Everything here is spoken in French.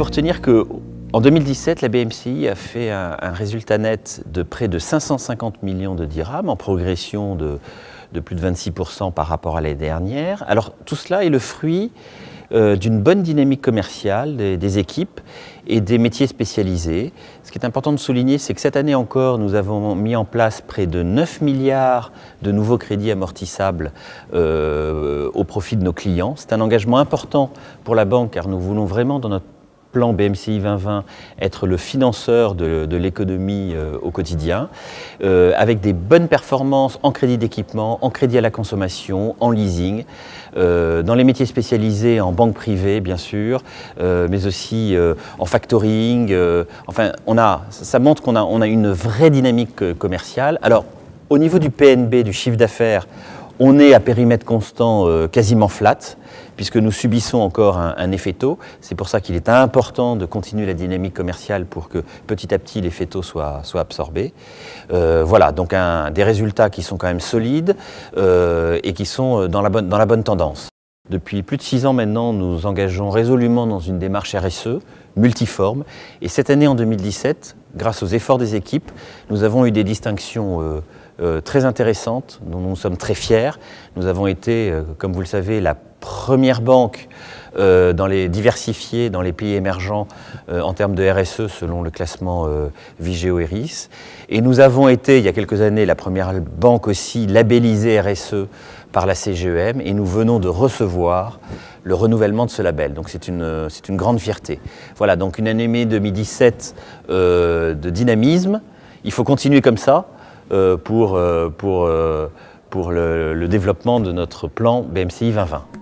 faut retenir qu'en 2017, la BMCI a fait un résultat net de près de 550 millions de dirhams, en progression de plus de 26% par rapport à l'année dernière. Alors tout cela est le fruit d'une bonne dynamique commerciale des équipes et des métiers spécialisés. Ce qui est important de souligner, c'est que cette année encore, nous avons mis en place près de 9 milliards de nouveaux crédits amortissables au profit de nos clients. C'est un engagement important pour la banque, car nous voulons vraiment, dans notre plan BMCI 2020, être le financeur de l'économie au quotidien, avec des bonnes performances en crédit d'équipement, en crédit à la consommation, en leasing, dans les métiers spécialisés, en banque privée bien sûr, mais aussi en factoring. Enfin, ça montre qu'on a une vraie dynamique commerciale. Alors, au niveau du PNB, du chiffre d'affaires, on est à périmètre constant quasiment flat, puisque nous subissons encore un effet taux. C'est pour ça qu'il est important de continuer la dynamique commerciale pour que petit à petit l'effet taux soit absorbé. Voilà, donc des résultats qui sont quand même solides et qui sont dans la bonne tendance. Depuis plus de 6 ans maintenant, nous engageons résolument dans une démarche RSE multiforme. Et cette année, en 2017, grâce aux efforts des équipes, nous avons eu des distinctions très intéressantes, dont nous sommes très fiers. Nous avons été, comme vous le savez, la première banque diversifiée dans les pays émergents en termes de RSE selon le classement Vigeo Eiris. Et nous avons été, il y a quelques années, la première banque aussi labellisée RSE par la CGEM, et nous venons de recevoir le renouvellement de ce label. Donc c'est une grande fierté. Voilà, donc une année 2017 de dynamisme. Il faut continuer comme ça pour le développement de notre plan BMCI 2020.